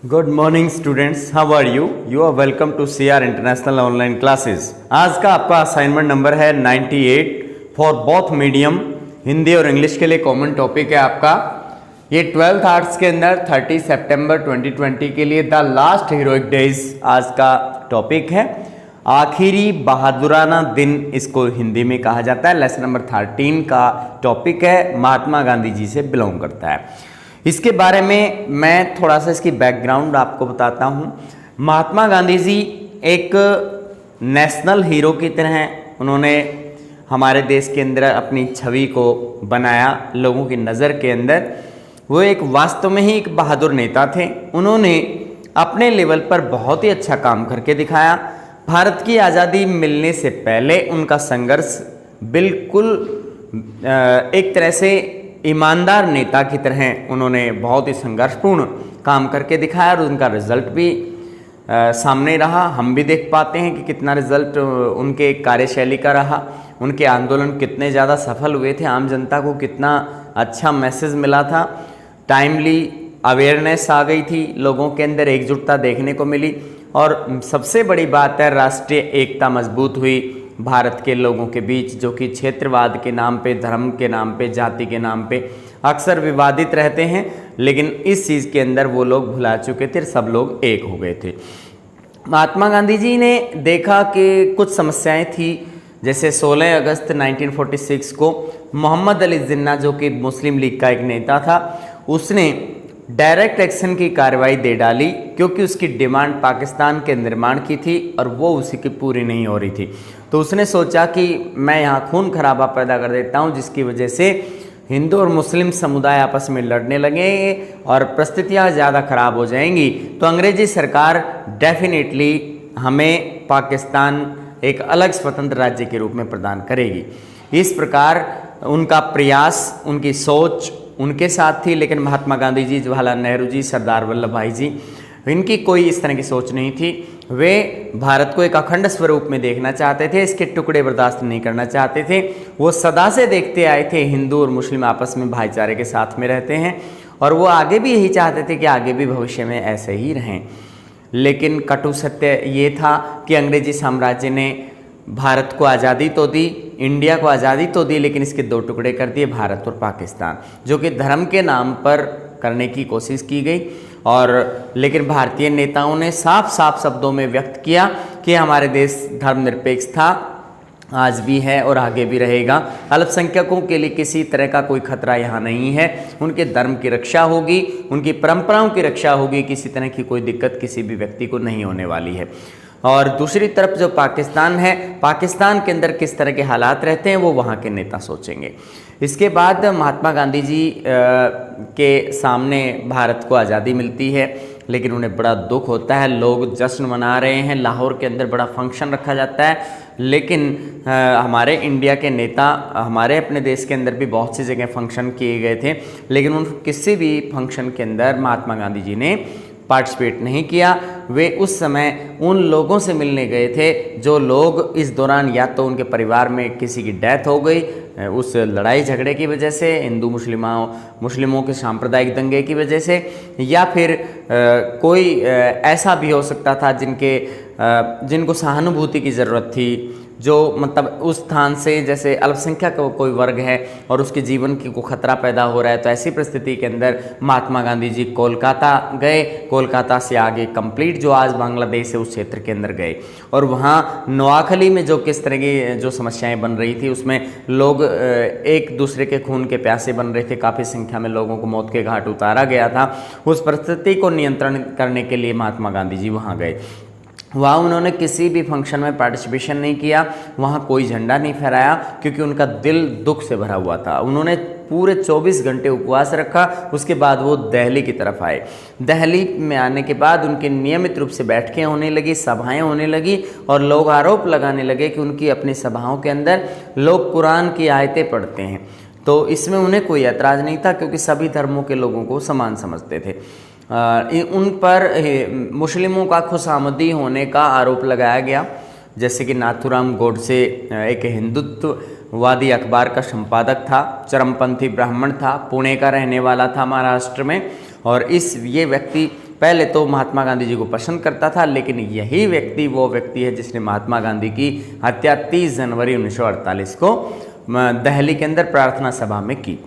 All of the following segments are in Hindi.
Good morning students, how are you? You are welcome to CR international online classes. आज का आपका असाइनमेंट नंबर है 98 फॉर बोथ मीडियम। हिंदी और इंग्लिश के लिए कॉमन टॉपिक है आपका। ये 12th आर्ट्स के अंदर 30 सितंबर 2020 के लिए द लास्ट हीरोइक डेज आज का टॉपिक है। आखिरी बहादुराना दिन इसको हिंदी में कहा जाता है। लेसन नंबर 13 का टॉपिक है, महात्मा गांधी जी से बिलोंग करता है। इसके बारे में मैं थोड़ा सा इसकी बैकग्राउंड आपको बताता हूँ। महात्मा गांधी जी एक नेशनल हीरो की तरह हैं। उन्होंने हमारे देश के अंदर अपनी छवि को बनाया लोगों की नज़र के अंदर। वो एक वास्तव में ही एक बहादुर नेता थे। उन्होंने अपने लेवल पर बहुत ही अच्छा काम करके दिखाया। भारत की आज़ादी मिलने से पहले उनका संघर्ष बिल्कुल एक तरह से ईमानदार नेता की तरह उन्होंने बहुत ही संघर्षपूर्ण काम करके दिखाया और उनका रिजल्ट भी सामने रहा। हम भी देख पाते हैं कि कितना रिजल्ट उनके कार्यशैली का रहा। उनके आंदोलन कितने ज़्यादा सफल हुए थे, आम जनता को कितना अच्छा मैसेज मिला था, टाइमली अवेयरनेस आ गई थी, लोगों के अंदर एकजुटता देखने को मिली और सबसे बड़ी बात है राष्ट्रीय एकता मजबूत हुई भारत के लोगों के बीच, जो कि क्षेत्रवाद के नाम पे, धर्म के नाम पे, जाति के नाम पे अक्सर विवादित रहते हैं, लेकिन इस चीज़ के अंदर वो लोग भुला चुके थे, सब लोग एक हो गए थे। महात्मा गांधी जी ने देखा कि कुछ समस्याएं थी, जैसे 16 अगस्त 1946 को मोहम्मद अली जिन्ना, जो कि मुस्लिम लीग का एक नेता था, उसने डायरेक्ट एक्शन की कार्रवाई दे डाली क्योंकि उसकी डिमांड पाकिस्तान के निर्माण की थी और वो उसी की पूरी नहीं हो रही थी। तो उसने सोचा कि मैं यहाँ खून खराबा पैदा कर देता हूँ, जिसकी वजह से हिंदू और मुस्लिम समुदाय आपस में लड़ने लगे और परिस्थितियाँ ज़्यादा खराब हो जाएंगी। तो अंग्रेजी सरकार डेफिनेटली हमें पाकिस्तान एक अलग स्वतंत्र राज्य के रूप में प्रदान करेगी। इस प्रकार उनका प्रयास, उनकी सोच उनके साथ थी, लेकिन महात्मा गांधी जी, जवाहरलाल नेहरू जी, सरदार वल्लभ भाई जी, इनकी कोई इस तरह की सोच नहीं थी। वे भारत को एक अखंड स्वरूप में देखना चाहते थे, इसके टुकड़े बर्दाश्त नहीं करना चाहते थे। वो सदा से देखते आए थे हिंदू और मुस्लिम आपस में भाईचारे के साथ में रहते हैं और वो आगे भी यही चाहते थे कि आगे भी भविष्य में ऐसे ही रहें। लेकिन कटु सत्य ये था कि अंग्रेजी साम्राज्य ने भारत को आज़ादी तो दी, इंडिया को आज़ादी तो दी, लेकिन इसके दो टुकड़े कर दिए, भारत और पाकिस्तान, जो कि धर्म के नाम पर करने की कोशिश की गई। और लेकिन भारतीय नेताओं ने साफ साफ शब्दों में व्यक्त किया कि हमारे देश धर्मनिरपेक्ष था, आज भी है और आगे भी रहेगा। अल्पसंख्यकों के लिए किसी तरह का कोई खतरा यहाँ नहीं है, उनके धर्म की रक्षा होगी, उनकी परंपराओं की रक्षा होगी, किसी तरह की कोई दिक्कत किसी भी व्यक्ति को नहीं होने वाली है। और दूसरी तरफ जो पाकिस्तान है, पाकिस्तान के अंदर किस तरह के हालात रहते हैं वो वहाँ के नेता सोचेंगे। इसके बाद महात्मा गांधी जी के सामने भारत को आज़ादी मिलती है, लेकिन उन्हें बड़ा दुख होता है। लोग जश्न मना रहे हैं, लाहौर के अंदर बड़ा फंक्शन रखा जाता है, लेकिन हमारे इंडिया के नेता, हमारे अपने देश के अंदर भी बहुत सी जगह फंक्शन किए गए थे, लेकिन उन किसी भी फंक्शन के अंदर महात्मा गांधी जी ने पार्टिसिपेट नहीं किया। वे उस समय उन लोगों से मिलने गए थे जो लोग इस दौरान या तो उनके परिवार में किसी की डेथ हो गई उस लड़ाई झगड़े की वजह से, हिंदू मुस्लिमों के सांप्रदायिक दंगे की वजह से, या फिर कोई ऐसा भी हो सकता था जिनको सहानुभूति की ज़रूरत थी, जो मतलब उस स्थान से, जैसे अल्पसंख्यक कोई वर्ग है और उसके जीवन की को खतरा पैदा हो रहा है, तो ऐसी परिस्थिति के अंदर महात्मा गांधी जी कोलकाता गए। कोलकाता से आगे कंप्लीट जो आज बांग्लादेश है उस क्षेत्र के अंदर गए और वहाँ नोआखली में जो किस तरह की जो समस्याएं बन रही थी, उसमें लोग एक दूसरे के खून के प्यासे बन रहे थे, काफ़ी संख्या में लोगों को मौत के घाट उतारा गया था। उस परिस्थिति को नियंत्रण करने के लिए महात्मा गांधी जी वहाँ गए। वहाँ उन्होंने किसी भी फंक्शन में पार्टिसिपेशन नहीं किया, वहाँ कोई झंडा नहीं फहराया, क्योंकि उनका दिल दुख से भरा हुआ था। उन्होंने पूरे 24 घंटे उपवास रखा। उसके बाद वो दिल्ली की तरफ आए। दिल्ली में आने के बाद उनकी नियमित रूप से बैठकें होने लगी, सभाएं होने लगी और लोग आरोप लगाने लगे कि उनकी अपनी सभाओं के अंदर लोग कुरान की आयतें पढ़ते हैं। तो इसमें उन्हें कोई ऐतराज़ नहीं था क्योंकि सभी धर्मों के लोगों को समान समझते थे। उन पर मुस्लिमों का खुशामदी होने का आरोप लगाया गया। जैसे कि नाथूराम गोडसे एक हिंदुत्ववादी अखबार का संपादक था, चरमपंथी ब्राह्मण था, पुणे का रहने वाला था महाराष्ट्र में। और ये व्यक्ति पहले तो महात्मा गांधी जी को पसंद करता था, लेकिन यही व्यक्ति वो व्यक्ति है जिसने महात्मा गांधी की हत्या 30 जनवरी 1948 को दिल्ली के अंदर प्रार्थना सभा में की।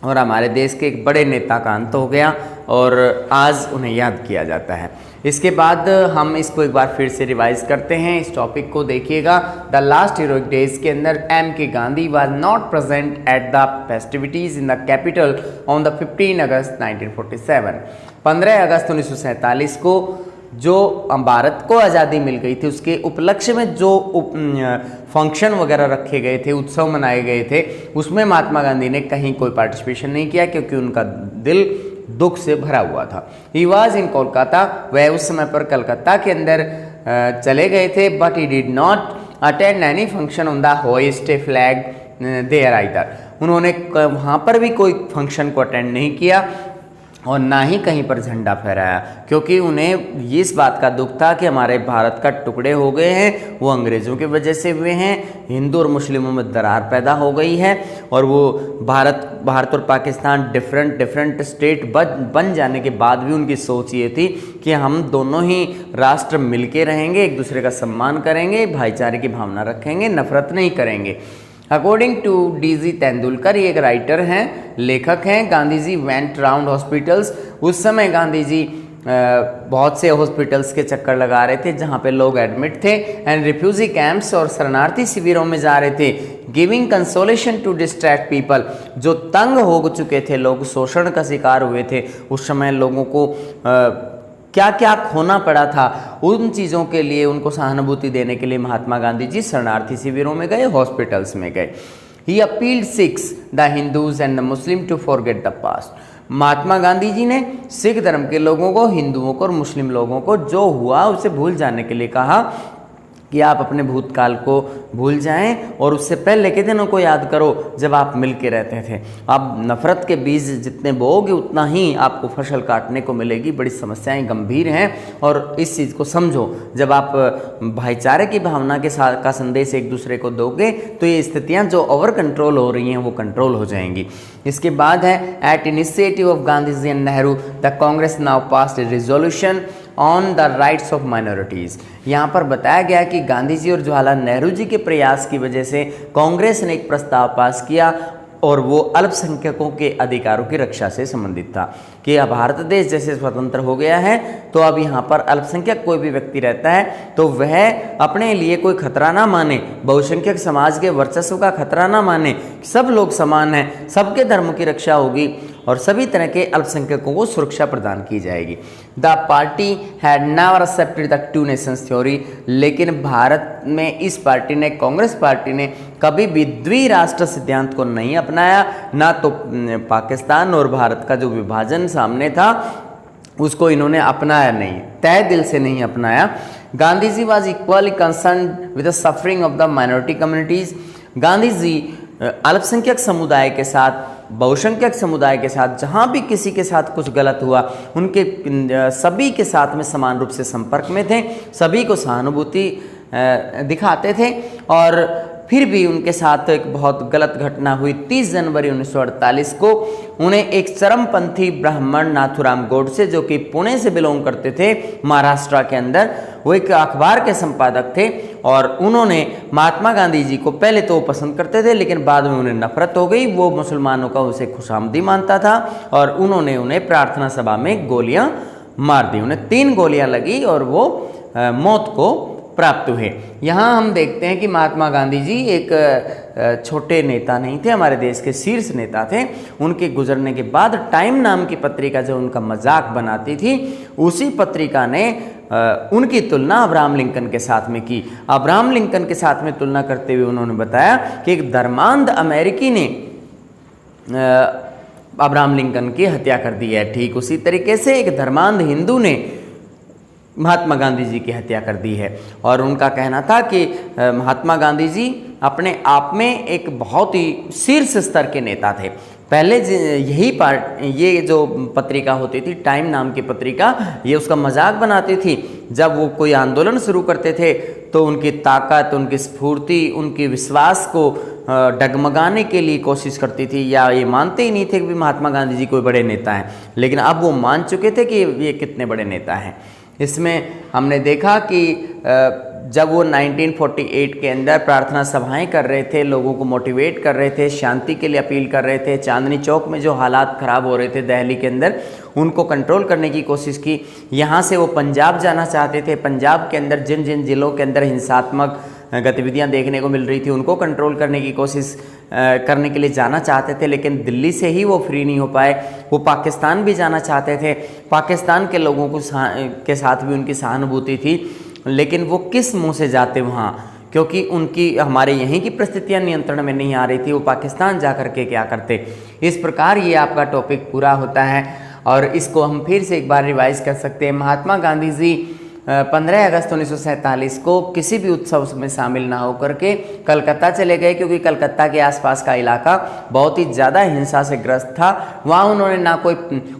और हमारे देश के एक बड़े नेता का अंत हो गया और आज उन्हें याद किया जाता है। इसके बाद हम इसको एक बार फिर से रिवाइज करते हैं। इस टॉपिक को देखिएगा। द लास्ट हीरोइक डेज के अंदर एम के Gandhi was not present at the festivities in the capital on the 15 अगस्त 1947। 15 अगस्त 1947 को जो भारत को आज़ादी मिल गई थी उसके उपलक्ष्य में जो फंक्शन वगैरह रखे गए थे, उत्सव मनाए गए थे, उसमें महात्मा गांधी ने कहीं कोई पार्टिसिपेशन नहीं किया क्योंकि उनका दिल दुख से भरा हुआ था। ही वॉज इन कोलकाता, वह उस समय पर कलकत्ता के अंदर चले गए थे। But he did not attend any function on the hoist a flag there either. उन्होंने वहाँ पर भी कोई फंक्शन को अटेंड नहीं किया और ना ही कहीं पर झंडा फहराया क्योंकि उन्हें इस बात का दुख था कि हमारे भारत का टुकड़े हो गए हैं, वो अंग्रेज़ों की वजह से हुए हैं। हिंदू और मुस्लिमों में दरार पैदा हो गई है और वो भारत और पाकिस्तान डिफरेंट स्टेट बन जाने के बाद भी उनकी सोच ये थी कि हम दोनों ही राष्ट्र मिलके रहेंगे, एक दूसरे का सम्मान करेंगे, भाईचारे की भावना रखेंगे, नफरत नहीं करेंगे। अकॉर्डिंग टू डीजी तेंदुलकर, ये एक राइटर हैं, लेखक हैं। Gandhi ji went round hospitals. उस समय गांधी जी बहुत से हॉस्पिटल्स के चक्कर लगा रहे थे जहाँ पे लोग एडमिट थे, एंड रिफ्यूजी कैंप्स और शरणार्थी शिविरों में जा रहे थे, giving consolation to distract people. जो तंग हो चुके थे लोग, शोषण का शिकार हुए थे, उस समय लोगों को क्या क्या खोना पड़ा था, उन चीज़ों के लिए उनको सहानुभूति देने के लिए महात्मा गांधी जी शरणार्थी शिविरों में गए, हॉस्पिटल्स में गए। He appealed Sikhs, the Hindus and the Muslim to forget the past. Mahatma Gandhi ji ने सिख धर्म के लोगों को, हिंदुओं को और मुस्लिम लोगों को जो हुआ उसे भूल जाने के लिए कहा कि आप अपने भूतकाल को भूल जाएं और उससे पहले के दिनों को याद करो जब आप मिल के रहते थे। आप नफ़रत के बीज जितने बोओगे उतना ही आपको फसल काटने को मिलेगी। बड़ी समस्याएं गंभीर हैं और इस चीज़ को समझो। जब आप भाईचारे की भावना के साथ का संदेश एक दूसरे को दोगे तो ये स्थितियां जो ओवर कंट्रोल हो रही हैं वो कंट्रोल हो जाएंगी। इसके बाद है at initiative of Gandhi ji and Nehru the Congress now passed a resolution on the rights of minorities. यहाँ पर बताया गया कि गांधी जी और जवाहरलाल नेहरू जी के प्रयास की वजह से कांग्रेस ने एक प्रस्ताव पास किया और वो अल्पसंख्यकों के अधिकारों की रक्षा से संबंधित था कि अब भारत देश जैसे स्वतंत्र हो गया है तो अब यहाँ पर अल्पसंख्यक कोई भी व्यक्ति रहता है तो वह अपने लिए कोई खतरा ना माने, बहुसंख्यक समाज के वर्चस्व का खतरा ना माने, सब लोग समान हैं, सबके धर्म की रक्षा होगी और सभी तरह के अल्पसंख्यकों को सुरक्षा प्रदान की जाएगी। The party had never accepted the two nations theory, लेकिन भारत में इस पार्टी ने, कांग्रेस पार्टी ने कभी भी द्विराष्ट्र सिद्धांत को नहीं अपनाया। ना तो पाकिस्तान और भारत का जो विभाजन सामने था उसको इन्होंने अपनाया नहीं, तय दिल से नहीं अपनाया। Gandhi ji was equally concern with the suffering of the minority communities. Gandhi ji अल्पसंख्यक समुदाय के साथ, बहुसंख्यक समुदाय के साथ, जहाँ भी किसी के साथ कुछ गलत हुआ उनके सभी के साथ में समान रूप से संपर्क में थे, सभी को सहानुभूति दिखाते थे। और फिर भी उनके साथ एक बहुत गलत घटना हुई। 30 जनवरी 1948 को उन्हें एक चरमपंथी ब्राह्मण नाथूराम गोडसे, जो कि पुणे से बिलोंग करते थे महाराष्ट्र के अंदर, वो एक अखबार के संपादक थे और उन्होंने महात्मा गांधी जी को पहले तो वो पसंद करते थे लेकिन बाद में उन्हें नफरत हो गई। वो मुसलमानों का उसे खुशामदी मानता था और उन्होंने उन्हें प्रार्थना सभा में गोलियां मार दी। उन्हें 3 गोलियां लगी और वो मौत को प्राप्त हुए। यहाँ हम देखते हैं कि महात्मा गांधी जी एक छोटे नेता नहीं थे, हमारे देश के शीर्ष नेता थे। उनके गुजरने के बाद टाइम नाम की पत्रिका जो उनका मजाक बनाती थी, उसी पत्रिका ने उनकी तुलना अब्राहम लिंकन के साथ में की। अब्राहम लिंकन के साथ में तुलना करते हुए उन्होंने बताया कि एक धर्मांध अमेरिकी ने अब्राहम लिंकन की हत्या कर दी है। ठीक उसी तरीके से एक धर्मांध हिंदू ने महात्मा गांधी जी की हत्या कर दी है। और उनका कहना था कि महात्मा गांधी जी अपने आप में एक बहुत ही शीर्ष स्तर के नेता थे। पहले ये जो पत्रिका होती थी, टाइम नाम की पत्रिका, ये उसका मजाक बनाती थी। जब वो कोई आंदोलन शुरू करते थे तो उनकी ताकत, उनकी स्फूर्ति, उनके विश्वास को डगमगाने के लिए कोशिश करती थी, या ये मानते ही नहीं थे कि महात्मा गांधी जी कोई बड़े नेता हैं। लेकिन अब वो मान चुके थे कि ये कितने बड़े नेता हैं। इसमें हमने देखा कि जब वो 1948 के अंदर प्रार्थना सभाएं कर रहे थे, लोगों को मोटिवेट कर रहे थे, शांति के लिए अपील कर रहे थे, चांदनी चौक में जो हालात ख़राब हो रहे थे दिल्ली के अंदर, उनको कंट्रोल करने की कोशिश की। यहाँ से वो पंजाब जाना चाहते थे। पंजाब के अंदर जिन जिन ज़िलों के अंदर हिंसात्मक गतिविधियां देखने को मिल रही थी, उनको कंट्रोल करने की कोशिश करने के लिए जाना चाहते थे, लेकिन दिल्ली से ही वो फ्री नहीं हो पाए। वो पाकिस्तान भी जाना चाहते थे। पाकिस्तान के लोगों को के साथ भी उनकी सहानुभूति थी, लेकिन वो किस मुंह से जाते वहाँ, क्योंकि उनकी हमारे यहीं की परिस्थितियाँ नियंत्रण में नहीं आ रही थी। वो पाकिस्तान जा कर के क्या करते। इस प्रकार ये आपका टॉपिक पूरा होता है और इसको हम फिर से एक बार रिवाइज कर सकते हैं। महात्मा गांधी जी 15 अगस्त 1947 को किसी भी उत्सव में शामिल ना होकर के कलकत्ता चले गए, क्योंकि कलकत्ता के आसपास का इलाका बहुत ही ज़्यादा हिंसा से ग्रस्त था। वहाँ उन्होंने ना कोई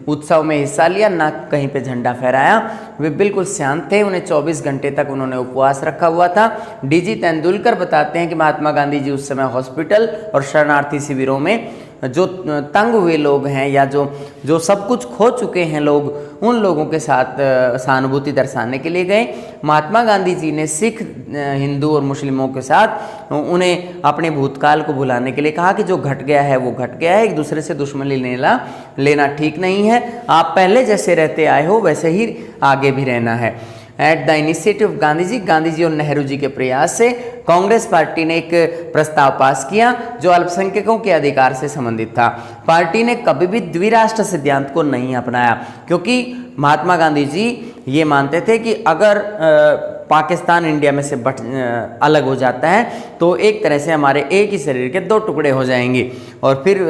उत्सव में हिस्सा लिया, ना कहीं पे झंडा फहराया। वे बिल्कुल शांत थे। उन्हें 24 घंटे तक उन्होंने उपवास रखा हुआ था। डीजी तेंदुलकर बताते हैं कि महात्मा गांधी जी उस समय हॉस्पिटल और शरणार्थी शिविरों में जो तंग हुए लोग हैं या जो सब कुछ खो चुके हैं लोग, उन लोगों के साथ सहानुभूति दर्शाने के लिए गए। महात्मा गांधी जी ने सिख, हिंदू और मुस्लिमों के साथ उन्हें अपने भूतकाल को भुलाने के लिए कहा कि जो घट गया है वो घट गया है, एक दूसरे से दुश्मनी लेना ठीक नहीं है। आप पहले जैसे रहते आए हो वैसे ही आगे भी रहना है। At the initiative of Gandhi ji और नेहरू जी के प्रयास से कांग्रेस पार्टी ने एक प्रस्ताव पास किया जो अल्पसंख्यकों के अधिकार से संबंधित था। पार्टी ने कभी भी द्विराष्ट्र सिद्धांत को नहीं अपनाया, क्योंकि महात्मा गांधी जी ये मानते थे कि अगर पाकिस्तान इंडिया में से अलग हो जाता है तो एक तरह से हमारे एक ही शरीर के दो टुकड़े हो जाएंगे, और फिर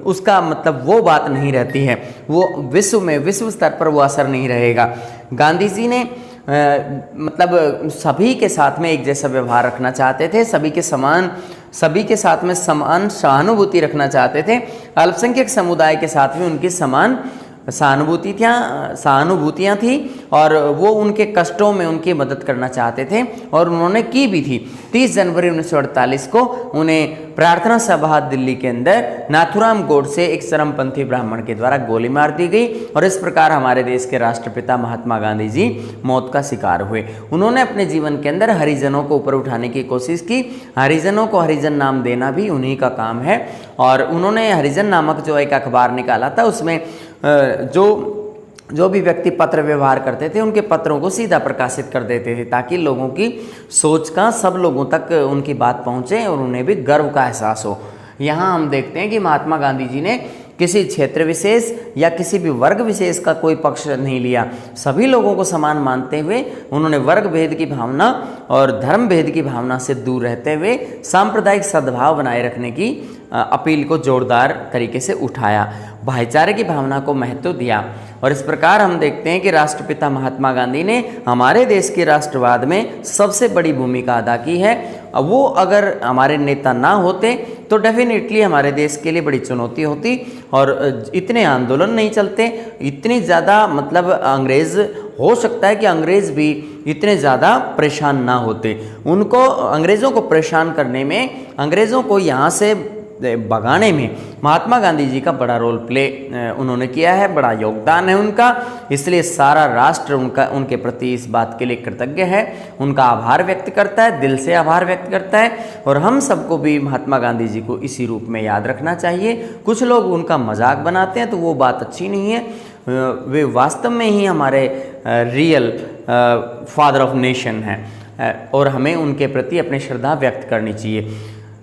उसका मतलब वो बात नहीं रहती है, वो विश्व स्तर पर वो असर नहीं रहेगा। गांधी जी ने मतलब सभी के साथ में एक जैसा व्यवहार रखना चाहते थे, सभी के साथ में समान सहानुभूति रखना चाहते थे। अल्पसंख्यक समुदाय के साथ में उनकी समान सहानुभूतियाँ थी और वो उनके कष्टों में उनकी मदद करना चाहते थे, और उन्होंने की भी थी। 30 जनवरी 1948 को उन्हें प्रार्थना सभा दिल्ली के अंदर नाथुराम गोडसे, एक चरमपंथी ब्राह्मण के द्वारा गोली मार दी गई, और इस प्रकार हमारे देश के राष्ट्रपिता महात्मा गांधी जी मौत का शिकार हुए। उन्होंने अपने जीवन के अंदर हरिजनों को ऊपर उठाने की कोशिश की। हरिजनों को हरिजन नाम देना भी उन्हीं का काम है, और उन्होंने हरिजन नामक जो एक अखबार निकाला था, उसमें जो भी व्यक्ति पत्र व्यवहार करते थे उनके पत्रों को सीधा प्रकाशित कर देते थे, ताकि लोगों की सोच का सब लोगों तक उनकी बात पहुंचे और उन्हें भी गर्व का एहसास हो। यहाँ हम देखते हैं कि महात्मा गांधी जी ने किसी क्षेत्र विशेष या किसी भी वर्ग विशेष का कोई पक्ष नहीं लिया। सभी लोगों को समान मानते हुए उन्होंने वर्ग भेद की भावना और धर्म भेद की भावना से दूर रहते हुए सांप्रदायिक सद्भाव बनाए रखने की अपील को जोरदार तरीके से उठाया, भाईचारे की भावना को महत्व दिया। और इस प्रकार हम देखते हैं कि राष्ट्रपिता महात्मा गांधी ने हमारे देश के राष्ट्रवाद में सबसे बड़ी भूमिका अदा की है। वो अगर हमारे नेता ना होते तो डेफिनेटली हमारे देश के लिए बड़ी चुनौती होती, और इतने आंदोलन नहीं चलते, इतनी ज़्यादा मतलब अंग्रेज़, हो सकता है कि अंग्रेज़ भी इतने ज़्यादा परेशान ना होते। उनको अंग्रेज़ों को परेशान करने में, अंग्रेज़ों को यहाँ से भगाने में महात्मा गांधी जी का बड़ा रोल प्ले उन्होंने किया है, बड़ा योगदान है उनका। इसलिए सारा राष्ट्र उनके प्रति इस बात के लिए कृतज्ञ है, उनका आभार व्यक्त करता है, दिल से आभार व्यक्त करता है। और हम सबको भी महात्मा गांधी जी को इसी रूप में याद रखना चाहिए। कुछ लोग उनका मजाक बनाते हैं तो वो बात अच्छी नहीं है। वे वास्तव में ही हमारे रियल फादर ऑफ नेशन हैं, और हमें उनके प्रति अपनी श्रद्धा व्यक्त करनी चाहिए।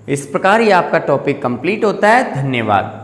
इस प्रकार ये आपका टॉपिक कंप्लीट होता है। धन्यवाद।